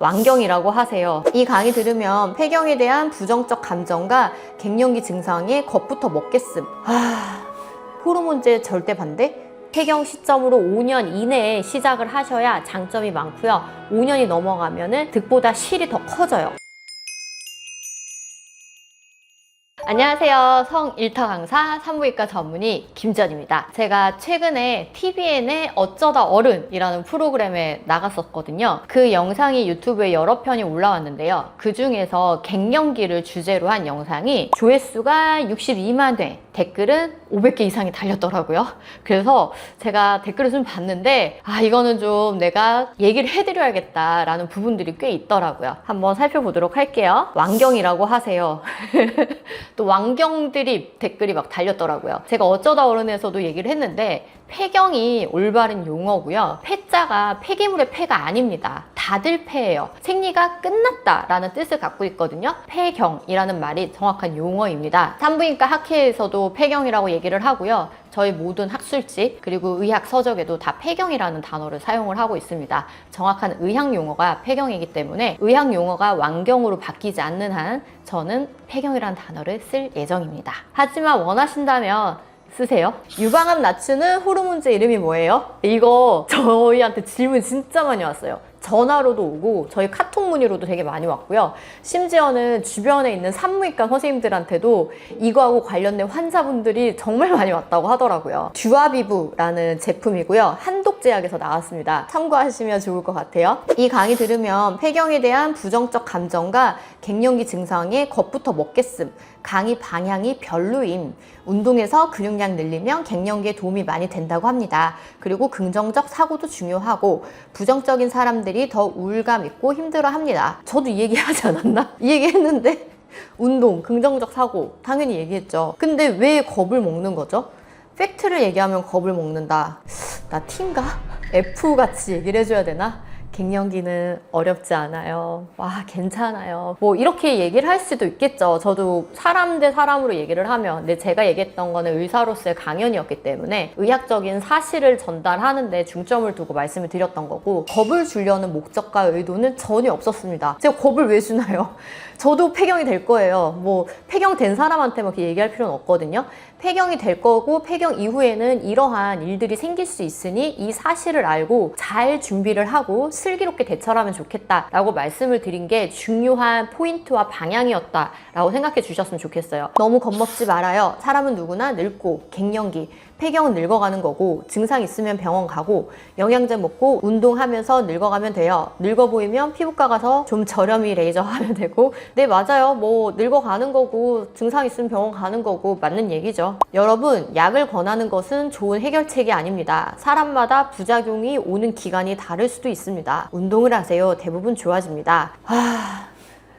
완경이라고 하세요. 이 강의 들으면 폐경에 대한 부정적 감정과 갱년기 증상에 겁부터 먹겠음. 호르몬제 절대 반대? 폐경 시점으로 5년 이내에 시작을 하셔야 장점이 많고요. 5년이 넘어가면은 득보다 실이 더 커져요. 안녕하세요. 성일타 강사 산부인과 전문의 김지연입니다. 제가 최근에 TVN의 어쩌다 어른이라는 프로그램에 나갔었거든요. 그 영상이 유튜브에 여러 편이 올라왔는데요. 그 중에서 갱년기를 주제로 한 영상이 조회수가 62만 회, 댓글은 500개 이상이 달렸더라고요. 그래서 제가 댓글을 좀 봤는데 이거는 좀 내가 얘기를 해드려야겠다라는 부분들이 꽤 있더라고요. 한번 살펴보도록 할게요. 완경이라고 하세요. 또 완경들이 댓글이 막 달렸더라고요. 제가 어쩌다 어른에서도 얘기를 했는데 폐경이 올바른 용어고요. 폐자가 폐기물의 폐가 아닙니다. 다들 폐예요. 생리가 끝났다라는 뜻을 갖고 있거든요. 폐경이라는 말이 정확한 용어입니다. 산부인과 학회에서도 폐경이라고 얘기를 하고요. 저희 모든 학술지 그리고 의학 서적에도 다 폐경이라는 단어를 사용을 하고 있습니다. 정확한 의학 용어가 폐경이기 때문에 의학 용어가 완경으로 바뀌지 않는 한 저는 폐경이라는 단어를 쓸 예정입니다. 하지만 원하신다면 쓰세요. 유방암 낮추는 호르몬제 이름이 뭐예요? 이거 저희한테 질문 진짜 많이 왔어요. 전화로도 오고 저희 카톡 문의로도 되게 많이 왔고요. 심지어는 주변에 있는 산부인과 선생님들한테도 이거하고 관련된 환자분들이 정말 많이 왔다고 하더라고요. 듀아비부라는 제품이고요. 한독제약에서 나왔습니다. 참고하시면 좋을 것 같아요. 이 강의 들으면 폐경에 대한 부정적 감정과 갱년기 증상에 겁부터 먹겠음, 강의 방향이 별로임, 운동에서 근육량 늘리면 갱년기에 도움이 많이 된다고 합니다. 그리고 긍정적 사고도 중요하고 부정적인 사람들이 더 우울감 있고 힘들어합니다. 저도 이 얘기 하지 않았나? 이 얘기 했는데 운동, 긍정적 사고 당연히 얘기했죠. 근데 왜 겁을 먹는 거죠? 팩트를 얘기하면 겁을 먹는다. 나 T인가? F같이 얘기를 해줘야 되나? 갱년기는 어렵지 않아요. 와, 괜찮아요. 뭐 이렇게 얘기를 할 수도 있겠죠. 저도 사람 대 사람으로 얘기를 하면, 근데 제가 얘기했던 거는 의사로서의 강연이었기 때문에 의학적인 사실을 전달하는데 중점을 두고 말씀을 드렸던 거고, 겁을 주려는 목적과 의도는 전혀 없었습니다. 제가 겁을 왜 주나요? 저도 폐경이 될 거예요. 뭐 폐경된 사람한테 막 이렇게 얘기할 필요는 없거든요. 폐경이 될 거고 폐경 이후에는 이러한 일들이 생길 수 있으니 이 사실을 알고 잘 준비를 하고 슬기롭게 대처를 하면 좋겠다라고 말씀을 드린 게 중요한 포인트와 방향이었다라고 생각해 주셨으면 좋겠어요. 너무 겁먹지 말아요. 사람은 누구나 늙고 갱년기, 폐경은 늙어가는 거고 증상 있으면 병원 가고 영양제 먹고 운동하면서 늙어가면 돼요. 늙어 보이면 피부과 가서 좀 저렴이 레이저 하면 되고, 네 맞아요. 뭐 늙어가는 거고 증상 있으면 병원 가는 거고 맞는 얘기죠. 여러분, 약을 권하는 것은 좋은 해결책이 아닙니다. 사람마다 부작용이 오는 기간이 다를 수도 있습니다. 운동을 하세요. 대부분 좋아집니다.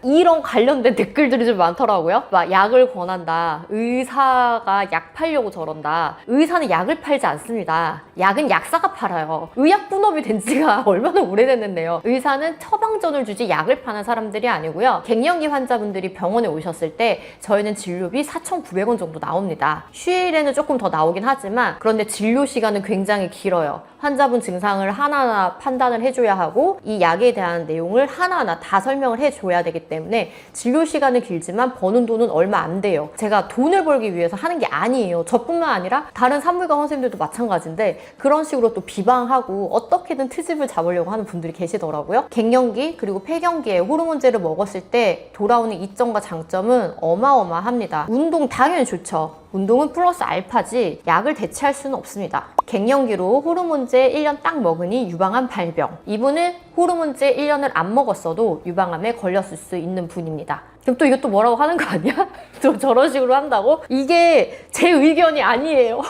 이런 관련된 댓글들이 좀 많더라고요. 막 약을 권한다. 의사가 약 팔려고 저런다. 의사는 약을 팔지 않습니다. 약은 약사가 팔아요. 의약분업이 된 지가 얼마나 오래됐는데요. 의사는 처방전을 주지 약을 파는 사람들이 아니고요. 갱년기 환자분들이 병원에 오셨을 때 저희는 진료비 4,900원 정도 나옵니다. 휴일에는 조금 더 나오긴 하지만 그런데 진료 시간은 굉장히 길어요. 환자분 증상을 하나하나 판단을 해줘야 하고 이 약에 대한 내용을 하나하나 다 설명을 해줘야 되기 때문에 진료 시간은 길지만 버는 돈은 얼마 안 돼요. 제가 돈을 벌기 위해서 하는 게 아니에요. 저뿐만 아니라 다른 산부인과 선생님들도 마찬가지인데 그런 식으로 또 비방하고 어떻게든 트집을 잡으려고 하는 분들이 계시더라고요. 갱년기 그리고 폐경기에 호르몬제를 먹었을 때 돌아오는 이점과 장점은 어마어마합니다. 운동 당연히 좋죠. 운동은 플러스 알파지 약을 대체할 수는 없습니다. 갱년기로 호르몬제 1년 딱 먹으니 유방암 발병. 이분은 호르몬제 1년을 안 먹었어도 유방암에 걸렸을 수 있는 분입니다. 그럼 또 이것도 뭐라고 하는 거 아니야? 또 저런 식으로 한다고? 이게 제 의견이 아니에요.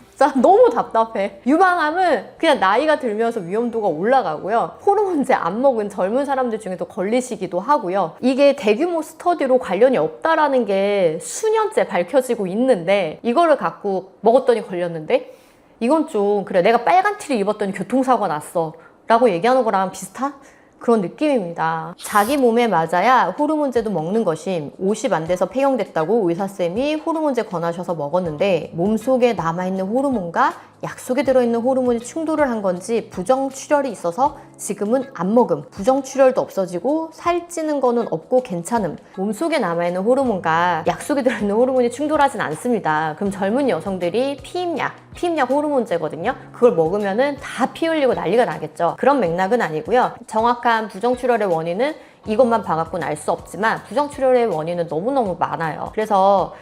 진짜 너무 답답해. 유방암은 그냥 나이가 들면서 위험도가 올라가고요. 호르몬제 안 먹은 젊은 사람들 중에도 걸리시기도 하고요. 이게 대규모 스터디로 관련이 없다라는 게 수년째 밝혀지고 있는데 이거를 갖고 먹었더니 걸렸는데 이건 좀 그래 내가 빨간 티를 입었더니 교통사고가 났어 라고 얘기하는 거랑 비슷한 그런 느낌입니다. 자기 몸에 맞아야 호르몬제도 먹는 것임. 50 안 돼서 폐경됐다고 의사쌤이 호르몬제 권하셔서 먹었는데 몸속에 남아있는 호르몬과 약속에 들어있는 호르몬이 충돌을 한 건지 부정출혈이 있어서 지금은 안 먹음, 부정출혈도 없어지고 살찌는 거는 없고 괜찮음. 몸속에 남아있는 호르몬과 약속에 들어있는 호르몬이 충돌하진 않습니다. 그럼 젊은 여성들이 피임약 호르몬제거든요. 그걸 먹으면은 다 피 흘리고 난리가 나겠죠. 그런 맥락은 아니고요. 정확한 부정출혈의 원인은 이것만 봐갖고는 알 수 없지만 부정출혈의 원인은 너무너무 많아요. 그래서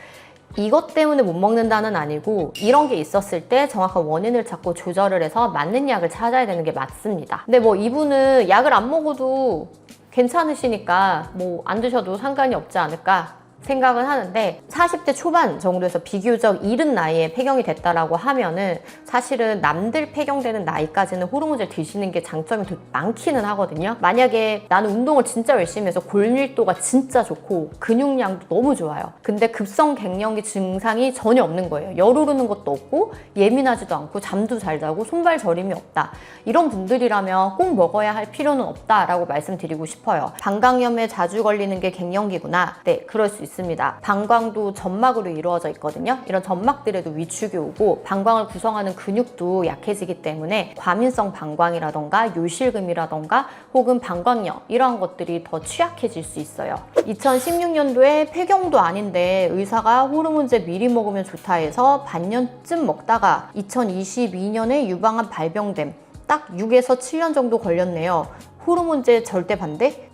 이것 때문에 못 먹는다는 아니고 이런 게 있었을 때 정확한 원인을 찾고 조절을 해서 맞는 약을 찾아야 되는 게 맞습니다. 근데 뭐 이분은 약을 안 먹어도 괜찮으시니까 뭐 안 드셔도 상관이 없지 않을까 생각은 하는데 40대 초반 정도에서 비교적 이른 나이에 폐경이 됐다라고 하면은 사실은 남들 폐경되는 나이까지는 호르몬제를 드시는 게 장점이 더 많기는 하거든요. 만약에 나는 운동을 진짜 열심히 해서 골밀도가 진짜 좋고 근육량도 너무 좋아요. 근데 급성 갱년기 증상이 전혀 없는 거예요. 열 오르는 것도 없고 예민하지도 않고 잠도 잘 자고 손발 저림이 없다. 이런 분들이라면 꼭 먹어야 할 필요는 없다라고 말씀드리고 싶어요. 방광염에 자주 걸리는 게 갱년기구나. 네, 그럴 수 있습니다. 방광도 점막으로 이루어져 있거든요. 이런 점막들에도 위축이 오고 방광을 구성하는 근육도 약해지기 때문에 과민성 방광이라던가 요실금이라던가 혹은 방광염 이러한 것들이 더 취약해질 수 있어요. 2016년도에 폐경도 아닌데 의사가 호르몬제 미리 먹으면 좋다 해서 반년쯤 먹다가 2022년에 유방암 발병됨. 딱 6에서 7년 정도 걸렸네요. 호르몬제 절대 반대?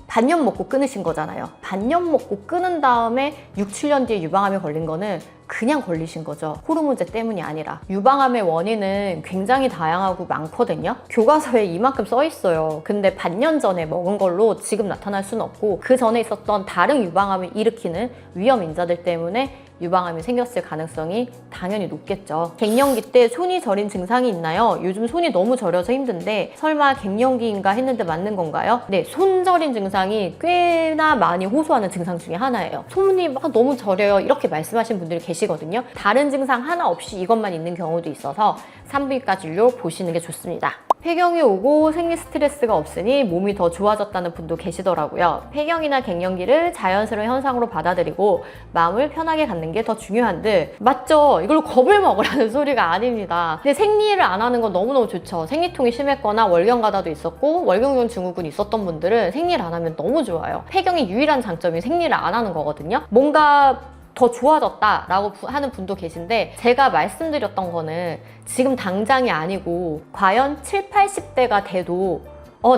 반년 먹고 끊으신 거잖아요. 반년 먹고 끊은 다음에 6, 7년 뒤에 유방암에 걸린 거는 그냥 걸리신 거죠. 호르몬제 때문이 아니라. 유방암의 원인은 굉장히 다양하고 많거든요. 교과서에 이만큼 써 있어요. 근데 반년 전에 먹은 걸로 지금 나타날 수는 없고 그 전에 있었던 다른 유방암을 일으키는 위험 인자들 때문에 유방암이 생겼을 가능성이 당연히 높겠죠. 갱년기 때 손이 저린 증상이 있나요? 요즘 손이 너무 저려서 힘든데 설마 갱년기인가 했는데 맞는 건가요? 네, 손 저린 증상이 꽤나 많이 호소하는 증상 중에 하나예요. 손이 막 너무 저려요 이렇게 말씀하시는 분들이 계시거든요. 다른 증상 하나 없이 이것만 있는 경우도 있어서 산부인과 진료 보시는 게 좋습니다. 폐경이 오고 생리 스트레스가 없으니 몸이 더 좋아졌다는 분도 계시더라고요. 폐경이나 갱년기를 자연스러운 현상으로 받아들이고 마음을 편하게 갖는 게 더 중요한데 맞죠? 이걸로 겁을 먹으라는 소리가 아닙니다. 근데 생리를 안 하는 건 너무너무 좋죠. 생리통이 심했거나 월경가다도 있었고 월경경 증후군이 있었던 분들은 생리를 안 하면 너무 좋아요. 폐경의 유일한 장점이 생리를 안 하는 거거든요. 뭔가 더 좋아졌다라고 하는 분도 계신데 제가 말씀드렸던 거는 지금 당장이 아니고 과연 7, 80대가 돼도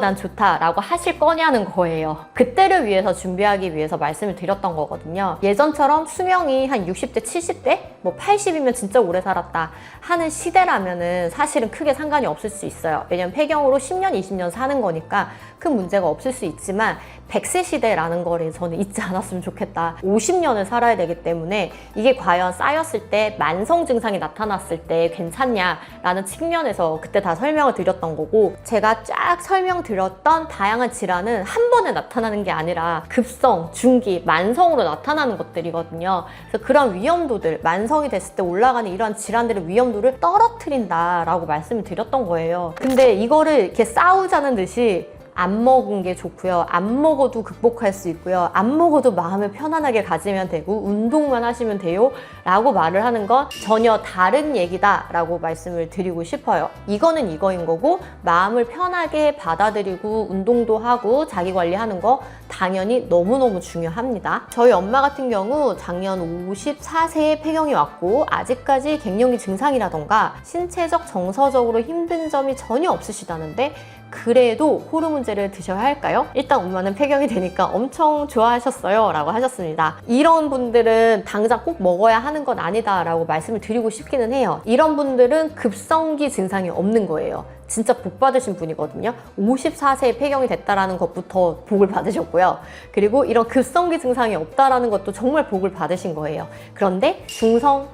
난 좋다라고 하실 거냐는 거예요. 그때를 위해서 준비하기 위해서 말씀을 드렸던 거거든요. 예전처럼 수명이 한 60대, 70대? 뭐 80이면 진짜 오래 살았다 하는 시대라면은 사실은 크게 상관이 없을 수 있어요. 왜냐면 폐경으로 10년, 20년 사는 거니까 큰 문제가 없을 수 있지만 100세 시대라는 거를 저는 잊지 않았으면 좋겠다. 50년을 살아야 되기 때문에 이게 과연 쌓였을 때 만성 증상이 나타났을 때 괜찮냐라는 측면에서 그때 다 설명을 드렸던 거고 제가 쫙 설명드렸던 다양한 질환은 한 번에 나타나는 게 아니라 급성, 중기, 만성으로 나타나는 것들이거든요. 그래서 그런 위험도들, 만성이 됐을 때 올라가는 이러한 질환들의 위험도를 떨어뜨린다라고 말씀을 드렸던 거예요. 근데 이거를 이렇게 싸우자는 듯이 안 먹은 게 좋고요. 안 먹어도 극복할 수 있고요. 안 먹어도 마음을 편안하게 가지면 되고 운동만 하시면 돼요 라고 말을 하는 건 전혀 다른 얘기다 라고 말씀을 드리고 싶어요. 이거는 이거인 거고 마음을 편하게 받아들이고 운동도 하고 자기 관리하는 거 당연히 너무너무 중요합니다. 저희 엄마 같은 경우 작년 54세에 폐경이 왔고 아직까지 갱년기 증상이라던가 신체적 정서적으로 힘든 점이 전혀 없으시다는데 그래도 호르몬제를 드셔야 할까요? 일단 엄마는 폐경이 되니까 엄청 좋아하셨어요 라고 하셨습니다. 이런 분들은 당장 꼭 먹어야 하는 건 아니다 라고 말씀을 드리고 싶기는 해요. 이런 분들은 급성기 증상이 없는 거예요. 진짜 복 받으신 분이거든요. 54세에 폐경이 됐다라는 것부터 복을 받으셨고요. 그리고 이런 급성기 증상이 없다라는 것도 정말 복을 받으신 거예요. 그런데 중성,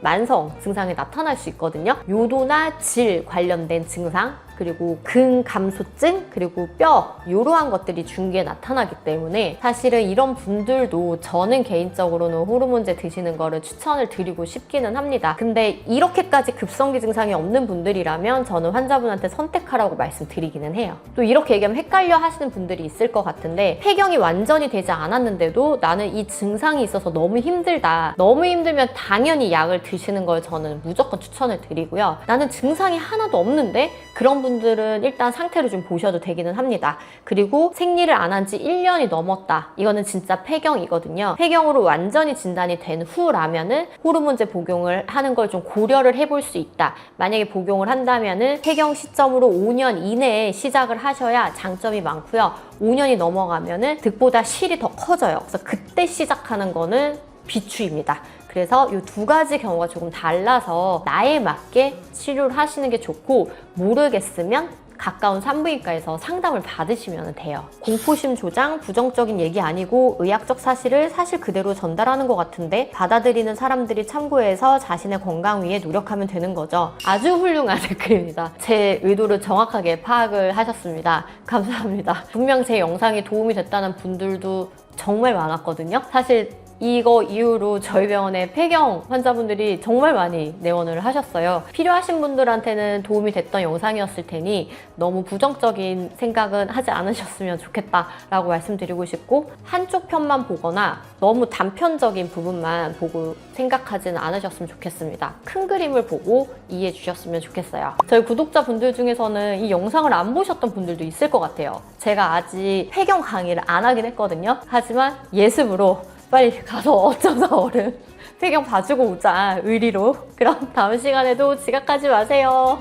만성 증상이 나타날 수 있거든요. 요도나 질 관련된 증상 그리고 근감소증, 그리고 뼈 이러한 것들이 중기에 나타나기 때문에 사실은 이런 분들도 저는 개인적으로는 호르몬제 드시는 거를 추천을 드리고 싶기는 합니다. 근데 이렇게까지 급성기 증상이 없는 분들이라면 저는 환자분한테 선택하라고 말씀드리기는 해요. 또 이렇게 얘기하면 헷갈려 하시는 분들이 있을 것 같은데 폐경이 완전히 되지 않았는데도 나는 이 증상이 있어서 너무 힘들다. 너무 힘들면 당연히 약을 드시는 걸 저는 무조건 추천을 드리고요. 나는 증상이 하나도 없는데 그런 분들은 일단 상태를 좀 보셔도 되기는 합니다. 그리고 생리를 안 한 지 1년이 넘었다. 이거는 진짜 폐경이거든요. 폐경으로 완전히 진단이 된 후라면은 호르몬제 복용을 하는 걸 좀 고려를 해볼 수 있다. 만약에 복용을 한다면은 폐경 시점으로 5년 이내에 시작을 하셔야 장점이 많고요. 5년이 넘어가면은 득보다 실이 더 커져요. 그래서 그때 시작하는 거는 비추입니다. 그래서 이 두 가지 경우가 조금 달라서 나에 맞게 치료를 하시는 게 좋고, 모르겠으면 가까운 산부인과에서 상담을 받으시면 돼요. 공포심 조장, 부정적인 얘기 아니고 의학적 사실을 사실 그대로 전달하는 것 같은데 받아들이는 사람들이 참고해서 자신의 건강 위해 노력하면 되는 거죠. 아주 훌륭한 댓글입니다. 제 의도를 정확하게 파악을 하셨습니다. 감사합니다. 분명 제 영상이 도움이 됐다는 분들도 정말 많았거든요. 사실 이거 이후로 저희 병원에 폐경 환자분들이 정말 많이 내원을 하셨어요. 필요하신 분들한테는 도움이 됐던 영상이었을 테니 너무 부정적인 생각은 하지 않으셨으면 좋겠다라고 말씀드리고 싶고, 한쪽 편만 보거나 너무 단편적인 부분만 보고 생각하지는 않으셨으면 좋겠습니다. 큰 그림을 보고 이해해 주셨으면 좋겠어요. 저희 구독자분들 중에서는 이 영상을 안 보셨던 분들도 있을 것 같아요. 제가 아직 폐경 강의를 안 하긴 했거든요. 하지만 예습으로 빨리 가서 어쩌다 어른 폐경 봐주고 오자, 의리로. 그럼 다음 시간에도 지각하지 마세요.